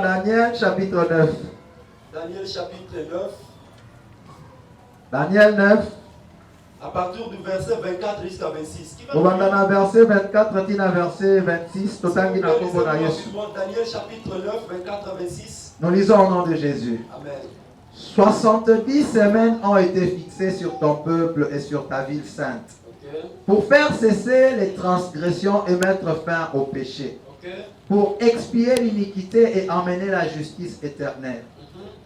Daniel chapitre 9. Daniel chapitre 9. Daniel 9. À partir du verset 24 jusqu'à 26. Verset 24 verset 26. Daniel chapitre 9, 24 à 26. Nous lisons au nom de Jésus. Amen. 70 semaines ont été fixées sur ton peuple et sur ta ville sainte. Okay. Pour faire cesser les transgressions et mettre fin au péché. Okay. Pour expier l'iniquité et emmener la justice éternelle.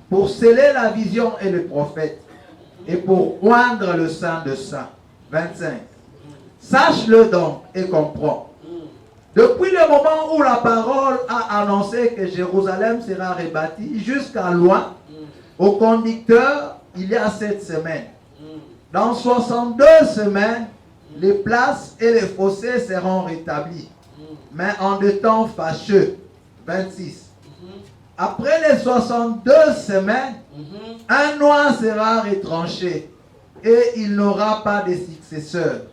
Pour sceller la vision et le prophète. Et pour oindre le Saint de Saints. 25. Sache-le donc et comprends. Depuis le moment où la parole a annoncé que Jérusalem sera rebâtie jusqu'à loin, au conducteur, il y a 7 semaines. Dans 62 semaines, les places et les fossés seront rétablis, mais en de temps fâcheux. 26. Après les 62 semaines, un noir sera retranché et il n'aura pas de successeur.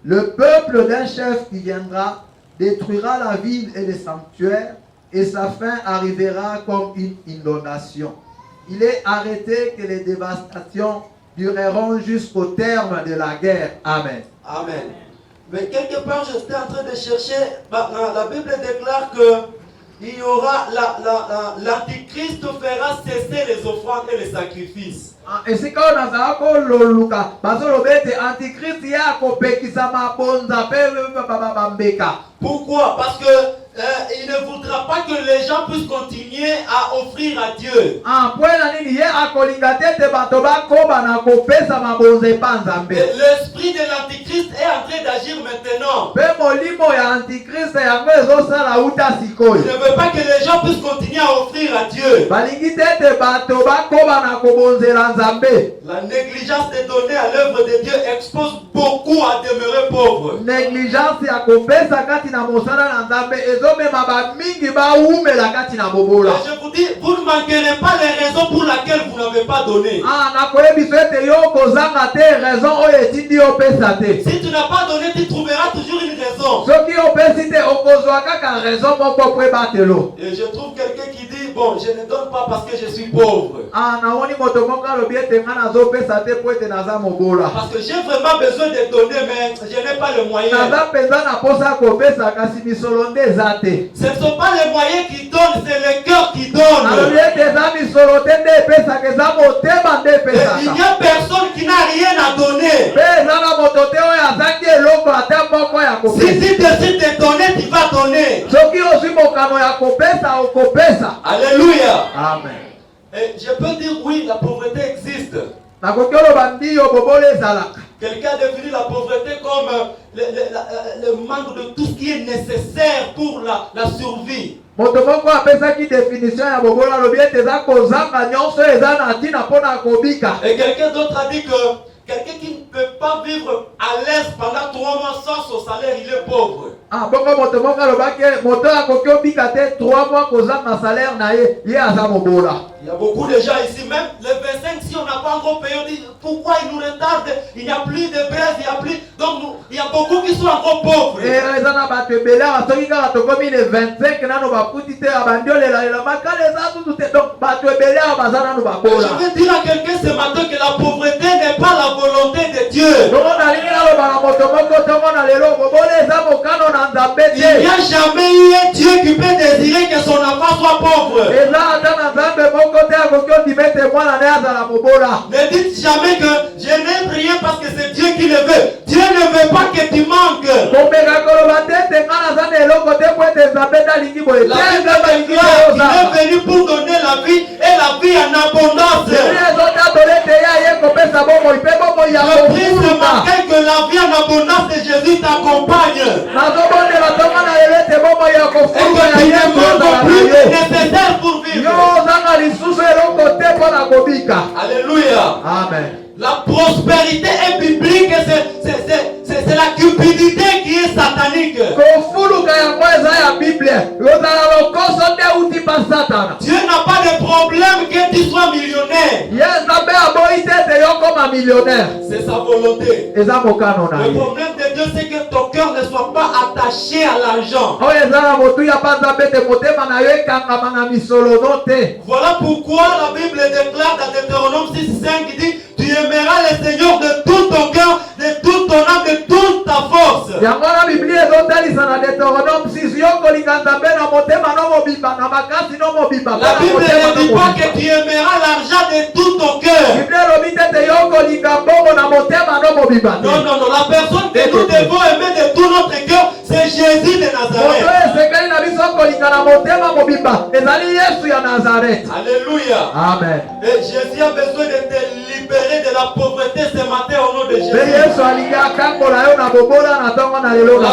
Le peuple d'un chef qui viendra détruira la ville et les sanctuaires et sa fin arrivera comme une inondation. Il est arrêté que les dévastations dureront jusqu'au terme de la guerre. Amen. Amen. Mais quelque part, j'étais en train de chercher, la Bible déclare que il y aura l'antichrist fera cesser les offrandes et les sacrifices. Et c'est quand on a kololuka bazolobete antichrist ya kopekisa mabonza pe. Pourquoi? Parce que il ne voudra pas que les gens puissent continuer à offrir à Dieu. L'esprit de l'antichrist est en train d'agir maintenant. Il ne veut pas que les gens puissent continuer à offrir à Dieu. La négligence des données à l'œuvre de Dieu expose beaucoup à demeurer pauvres. Je vous dis, vous ne manquerez pas les raisons pour lesquelles vous n'avez pas donné. Si tu n'as pas donné, tu trouveras toujours une raison. Et je trouve quelqu'un qui dit, bon, je ne donne pas parce que je suis pauvre. Parce que j'ai vraiment besoin de donner, mais je n'ai pas le moyen. Ce ne sont pas les moyens qui donnent, c'est le cœur qui donne. Et il n'y a personne qui n'a rien à donner. Si tu décides de donner, tu vas donner. Alléluia. Amen. Et je peux dire oui, la pauvreté existe. Quelqu'un a défini la pauvreté comme le manque de tout ce qui est nécessaire pour la survie. Et quelqu'un d'autre a dit que quelqu'un qui ne peut pas vivre à l'aise pendant 3 mois sans son salaire, il est pauvre. Il y a beaucoup de gens ici, même les 25, si on n'a pas encore payé, on dit pourquoi ils nous retardent, il n'y a plus de braise, il n'y a plus. Donc il y a beaucoup qui sont encore pauvres. Je veux dire à quelqu'un ce matin que la pauvreté n'est pas la volonté de Dieu. Il n'y a jamais eu un Dieu qui peut désirer que son enfant soit pauvre. Ne dites jamais que je n'aime rien parce que c'est Dieu qui le veut. Dieu ne veut pas que tu manques. La Bible déclare qu'il est venu pour donner la vie et la vie en abondance. Je prie ce matin que la vie en abondance de Jésus t'accompagne. Et que tu ne manques plus nécessaire pour vivre. Alléluia. Amen. La prospérité est biblique, c'est la cupidité qui est satanique. Dieu n'a pas de problème que tu sois millionnaire. C'est sa volonté. Le problème de Dieu, c'est que ton cœur ne soit pas attaché à l'argent. Voilà pourquoi la Bible déclare dans Deutéronome 6:5 qui dit: tu aimeras le Seigneur de tout ton cœur, de toute ton âme, de toute ta force. La Bible ne dit pas que tu aimeras l'argent de tout ton cœur. Non, non, non. La personne que nous devons aimer de tout notre cœur, c'est Jésus de Nazareth. Alléluia. Amen. Et Jésus a besoin de te libérer de la pauvreté ce matin au nom de Jésus. La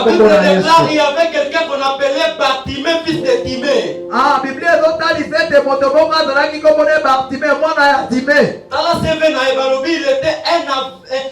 Bible déclare qu'il y avait quelqu'un qu'on appelait Bartimée, fils de Timée. Ah, Bible ezotali sete moto bongo azalaki komona Bartimée mwana ya Timée.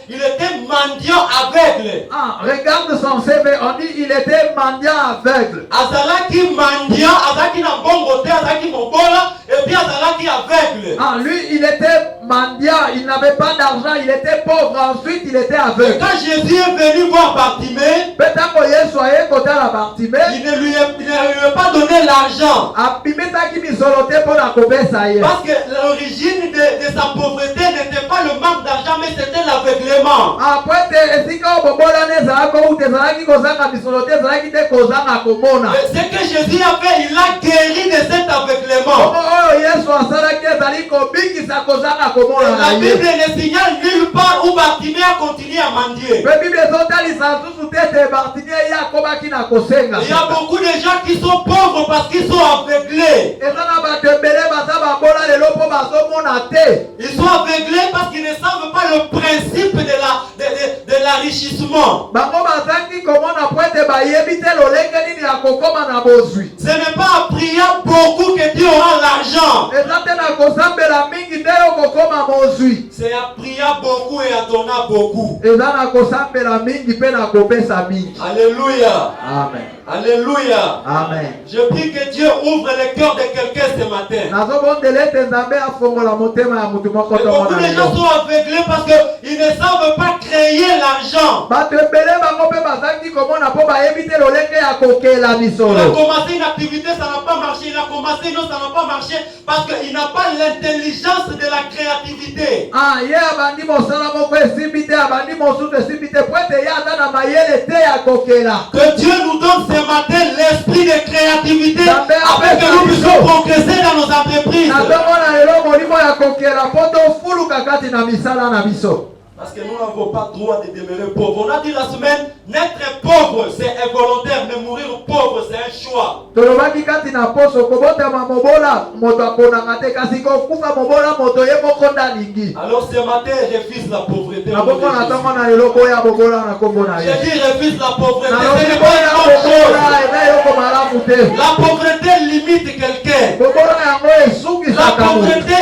Il était mendiant aveugle. Ah, regarde son CV, on dit il était mendiant aveugle. Azalaki mendiant, azalaki na bongo te, azalaki mobola, et puis azalaki aveugle. Ah, lui il était mendiant, il n'avait pas d'argent, il était pauvre, ensuite il était aveugle. Et quand Jésus est venu voir Bartimée, Petango Yesu aye kota la Bartimée, il ne lui a pas donné l'argent. apimisaki misolo te mpona kopesa ye. Parce que l'origine de sa pauvreté n'était pas le manque d'argent, mais c'était l'aveuglement. Après te esika obobolana ezalaki outa ezalaki kozanga misolo te ezalaki te kozanga komona. Ce que Jésus a fait, il a guéri de cet aveuglement. Oyo Yesu asalaki ezali kobikisa kozanga komona na La ye. Bible ne signale nulle part où Bartimée a continué à mendier. Pe Bible ezotalisa susu te ete Bartimée ye akobaki na kosenga. Il y a beaucoup de gens qui sont pauvres parce qu'ils sont aveuglés. Eza na bato ebele baza babola lelo mpo bazomona te. Ils sont aveuglés parce qu'ils ne savent pas le principe de l'enrichissement. Bango bazangi komona po ete bayebi te lolenge nini ya kokoma na bozwi. Ce n'est pas en priant beaucoup que tu auras l'argent. Eza te na kosambela mingi te okokoma mozwi. C'est en priant beaucoup et en donnant beaucoup. Eza na kosambela mingi mpe na kopesa mingi. Alléluia. Amen. Alléluia. Amen. Je prie que Dieu ouvre le cœur de quelqu'un ce matin. Nazobondela ete Nzambe afongola motema ya mutu moko Et beaucoup de gens sont aveuglés parce qu'ils ne savent pas créer l'argent. bato ebele bango mpe bazangi komona mpo bayebi te lolenge ya kokela Il a misolo. commencé une activité, ça n'a pas marché. Il a commencé une autre, ça n'a pas marché. Parce qu'il n'a pas l'intelligence de la créativité. Ah, ye abandi mosala moko esimbi te abandi mosusu esimbi te po ete ye aza na mayele te ya kokela. Que Dieu nous donne ce matin l'esprit de créativité afin que nous puissions progresser dans nos entreprises. nazomona lelo molimo ya kokela mpo tofuluka kati na misala na biso. Parce que nous n'avons pas droit de demeurer pauvres. On a dit la semaine, naître pauvre, c'est involontaire, mais mourir pauvre, c'est un choix. tolobaki kati na poso kobotama mobola moto aponaka te kasi kokufa mobola moto ye moko ndalingi. Alors ce matin, refuse la pauvreté. nabokona ntongo na lelo koya bobola na kombo na ye. J'ai dit refuse la pauvreté. nalobi Ce n'est koya pas une bonne bobola chose. eza eloko malamu te. La pauvreté limite quelqu'un. bobola yango La esukisaka motu. pauvreté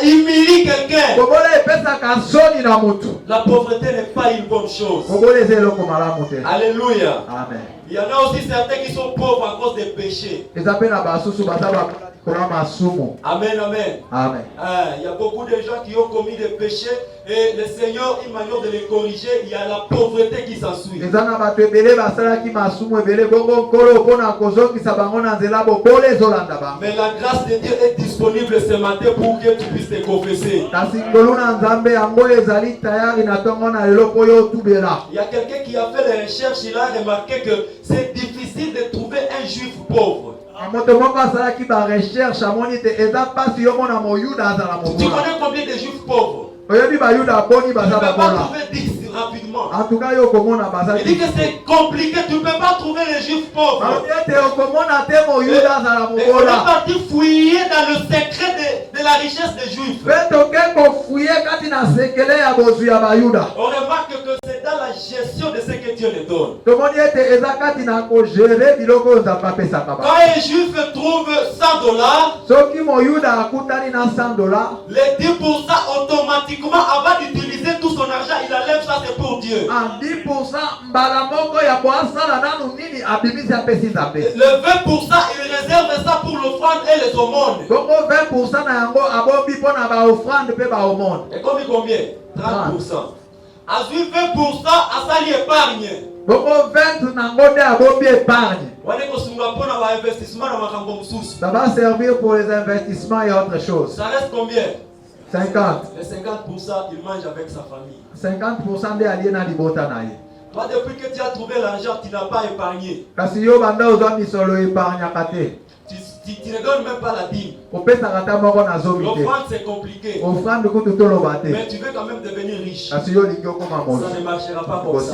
humilie quelqu'un. bobola epesaka soni na motu. La pauvreté n'est pas une bonne chose. bobola eza eloko malamu te. Alléluia. Amen. Il y en a aussi certains qui sont pauvres à cause des péchés. eza mpe na basusu baza bakola likolo masumu. Amen, amen. Amen. Il y a beaucoup de gens qui ont commis des péchés et le Seigneur, une manière de les corriger, il y a la pauvreté qui s'ensuit. eza na bato ebele basalaki masumu ebele bongo nkolo mpona kozongisa bango na nzela bobola ezolanda bango. Mais la grâce de Dieu est disponible ce matin pour que tu puisses te confesser. kasi ngolu na nzambe yango ezali tayari na ntongo na lelo mpo yo otubela. Il y a quelqu'un qui a fait les recherches, il a remarqué que c'est difficile de trouver un juif pauvre. moto moko asalaki barecherche amoni te eza mpasi yo mona moyuda azala Tu mobola. connais combien de juifs pauvres? oyebi bayuda aboni Tu ne baza peux pas babola. trouver 10 rapidement. en tout cas yo okomona baza Il dit que c'est compliqué, tu ne peux pas trouver les juifs pauvres. alobi ete okomona te moyuda azala Et on est mobola. parti fouiller dans le secret de la richesse des juifs. mpe toke kofuye kati na sekele ya bozwi ya bayuda. On remarque que c'est dans la gestion de ce que Dieu les donne. tomoni ete eza kati na kogere biloko oyo nzambe apesaka Quand bango. un juif trouve $100, soki moyuda akutani na $100, les 10% automatiquement, avant d'utiliser tout son argent, il enlève ça, c'est pour Dieu. a 10% mbala moko ya boasala nanu nini abimisi apesi nzambe. Le 20%, il réserve ça pour l'offrande et les aumônes. bongo 20% na yango abombi mpo na baofrande mpe baomone. Et combien? 30%. À 20%, à ça, il épargne. bongo 20 nango nde abombi épargne. Ça va servir pour les investissements et autre chose. Ça reste combien? 50. Les 50%, il mange avec sa famille. 50% nde alie na libota na ye. Toi, depuis que tu as trouvé l'argent, tu n'as pas épargné. kasi yo banda ozwa misolo epargnaka te. Tu ne donnes même pas la dîme. L'offrande c'est compliqué. Mais tu veux quand même devenir riche. Ça ne marchera pas comme ça.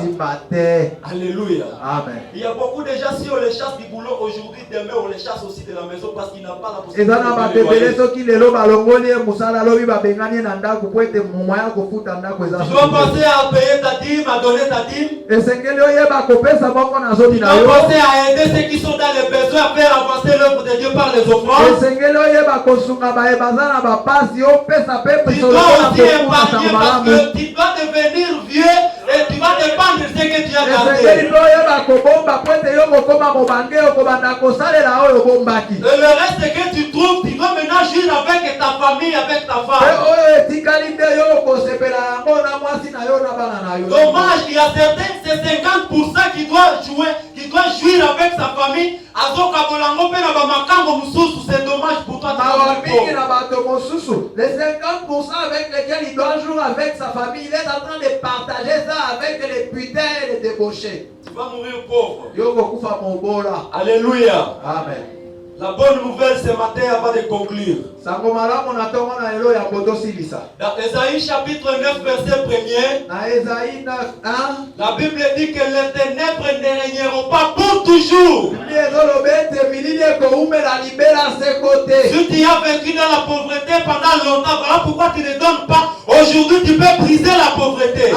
Alléluia. Amen. Il y a beaucoup de gens, si on les chasse du boulot aujourd'hui, demain on les chasse aussi de la maison parce qu'ils n'ont pas la possibilité de payer le loyer. Tu dois penser à payer ta dîme, à donner ta dîme. Tu dois penser à aider ceux qui sont dans les besoins, à faire avancer l'œuvre de Dieu par les offrandes. Tu dois aussi épargner parce que tu dois devenir vieux et tu vas dépendre de ce que tu as gardé. Et le reste que tu trouves, tu dois maintenant jouir avec ta famille, avec ta femme. Dommage, il y a certains, c'est 50% qui doit jouer, qui doit jouir avec sa famille. C'est dommage pour toi. Les 50% avec lesquels il doit jouer avec sa famille, il est en train de partager ça avec les putains et les débauchés. Tu vas mourir pauvre. Alléluia. Amen. La bonne nouvelle ce matin avant de conclure. Dans Ésaïe chapitre 9 verset 1er, la Bible dit que les ténèbres ne régneront pas pour toujours. Si tu as vécu dans la pauvreté pendant longtemps, voilà pourquoi tu ne donnes pas. Aujourd'hui tu peux briser la pauvreté.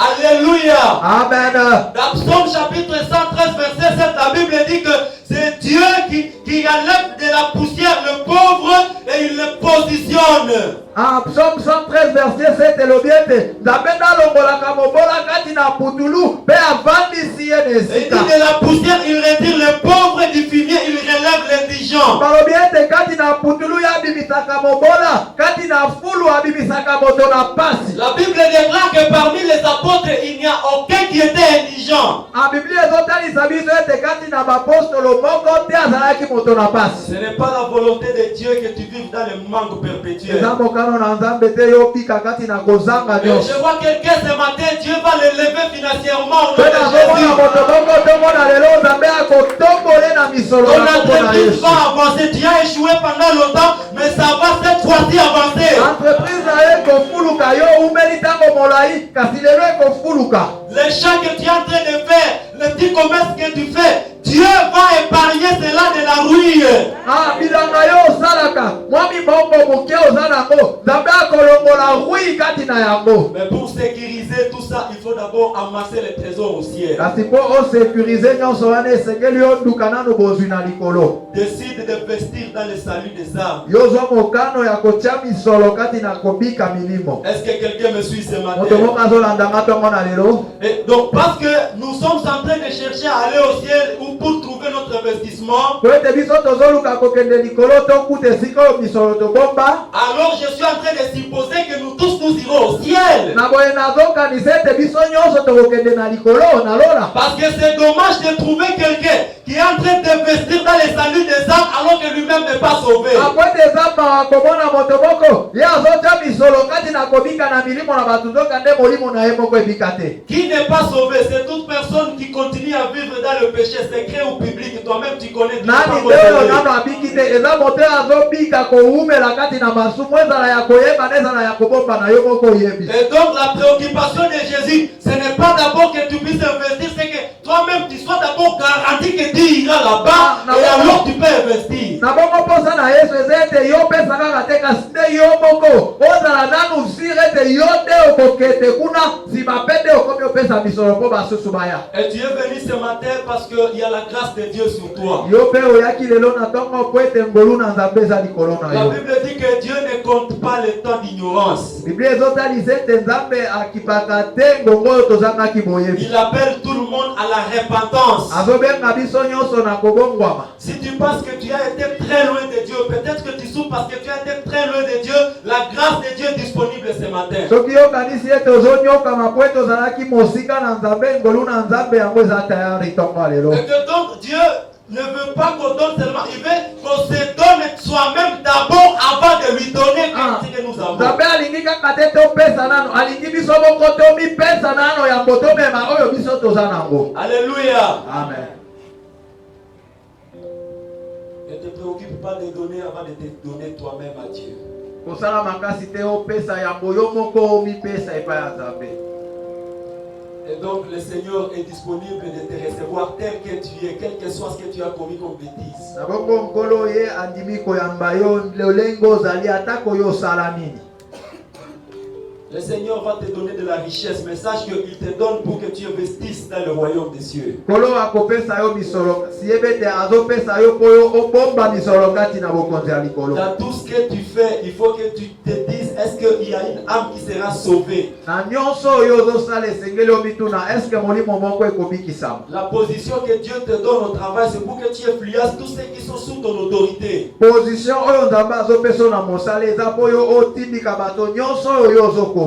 Alléluia. Amen. Dans Psaume chapitre 113 verset 7, la Bible dit que c'est Dieu qui enlève de la poussière le pauvre et il le positionne. En Psaume 113 verset 7, il dit de la poussière, il retire le pauvre du fumier, il relève l'indigent. La Bible déclare que parmi les apôtres, il n'y a aucun qui était indigent. Ce n'est pas la volonté de Dieu que tu vives dans le manque perpétuel. Je vois quelqu'un ce matin, Dieu va l'élever financièrement au nom de Jésus. Ton entreprise va avancer. Tu as échoué pendant longtemps, mais ça va cette fois-ci avancer. Les champs que tu es en train de faire, le petit commerce que tu fais, Dieu va épargner cela de la ruine. Mais pour sécuriser tout ça, il faut d'abord amasser les trésors au ciel. Décide d'investir dans le salut des âmes. Est-ce que quelqu'un me suit ce matin? Et donc parce que nous sommes en train de chercher à aller au ciel ou pour trouver notre investissement, alors je suis en train de supposer que nous tous nous irons au ciel. Parce que c'est dommage de trouver quelqu'un qui est en train d'investir dans les saluts des âmes alors que lui-même n'est pas sauvé. Qui n'est pas sauvé? C'est toute personne qui continue à vivre dans le péché secret ou public. Toi-même tu connais. Et donc la préoccupation de Jésus, ce n'est pas d'abord que tu puisses investir, c'est que toi-même tu sois d'abord garanti que tu iras là-bas et alors tu peux investir. Et tu es venu ce matin parce qu'il y a la grâce de Dieu sur toi. La Bible dit que Dieu ne compte pas le temps d'ignorance. Il appelle tout le monde à la repentance. Si tu penses que tu as été très loin de Dieu, peut-être que tu souffres parce que tu as été très loin de Dieu, la grâce de Dieu est disponible ce matin. Et que donc Dieu ne veut pas qu'on donne seulement, il veut qu'on se donne soi-même d'abord avant de lui donner ce que nous avons. Alléluia. Amen. préoccupe pas de donner avant de te donner toi-même à Dieu. Kosala makasi te opesa ya boyo moko mipesa epai ya Nzambe. Et donc le Seigneur est disponible de te recevoir tel que tu es, quel que soit ce que tu as commis comme bêtise. Nabongo nkolo ye andimi koyamba yo lolengo ozali atako yo osala nini. Le Seigneur va te donner de la richesse, mais sache qu'il te donne pour que tu investisses dans le royaume des cieux. Kolo akopesa yo misolo siebete azopesa yo koyo obomba misolo kati na bokonzi ya likolo. Dans tout ce que tu fais, il faut que tu te dises, est-ce qu'il y a une âme qui sera sauvée? Na nyonso oyo ozosala esengeli yo mituna eske molimo moko ekobikisama. La position que Dieu te donne au travail, c'est pour que tu influences tous ceux qui sont sous ton autorité. Position oyo Nzambe azopesa na mosala eza po yo otindika bato nyonso oyo ozokonza.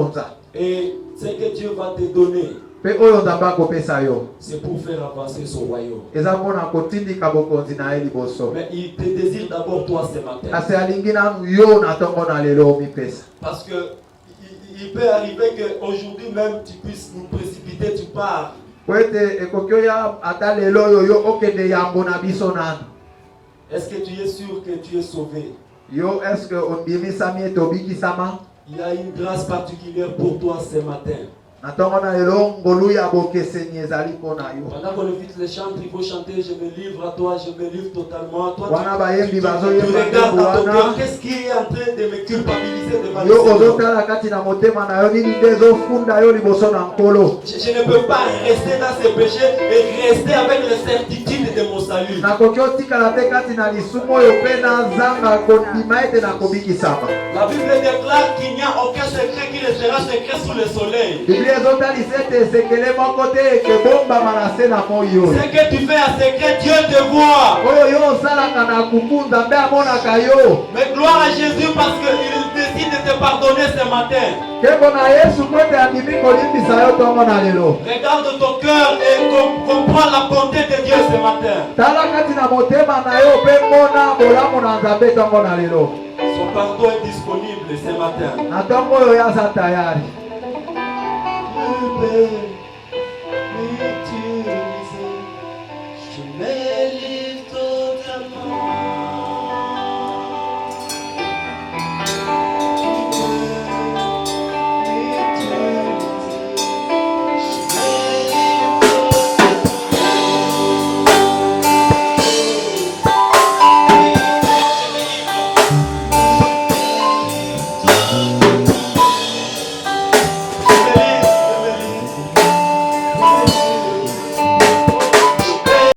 Et ce que Dieu va te donner, Pe oyo Nzambe akopesa yo c'est pour faire avancer son royaume. eza mpona kotindika bokonzi na ye liboso. Mais il te désire d'abord toi ce matin. Kasi alingi nanu yo na ntongo na lelo omipesa. Parce que il peut arriver qu'aujourd'hui même tu puisses nous précipiter, tu pars. Po ete ekoki oya ata lelo oyo yo okende yambo na biso nanu. Est-ce que tu es sûr que tu es sauvé? Yo eske ondimisami ete obikisama. Il y a une grâce particulière pour toi ce matin. Na ntongo na lelo ngolu ya bokeseni ezali mpona yo. Pendant qu'on évite les chants, il faut chanter, je me livre à toi, je me livre totalement à toi. Wana bayembi Tu bazoyemba regardes dans ton wana. cœur, qu'est-ce qui est en train de me culpabiliser devant le Yo Seigneur? ozotala kati na motema na yo nini nde ezofunda yo liboso na nkolo. Je ne peux pas rester dans ces péchés et rester avec les certitudes de mon salut. Nakoki otikala te kati na lisumu oyo mpe nazanga kondima ete nakobikisama. La Bible déclare qu'il n'y a aucun secret qui ne sera secret sous le soleil. Biblia ezotalisa ete esekele moko te ekebombama na se na moi oyo. Ce que tu fais en secret, Dieu te voit. Oyo yo osalaka na kuku Nzambe amonaka yo. Mais gloire à Jésus parce qu'il décide de te pardonner ce matin. Kembo na Yesu po ete andimi kolimbisa yo ntongo na lelo. Regarde ton cœur et comprends la bonté de Dieu ce matin. Tala kati na motema na yo mpe mona bolamu na Nzambe ntongo na lelo. Son pardon est disponible ce matin. Na ntongo oyo yaza tayari. Libéré.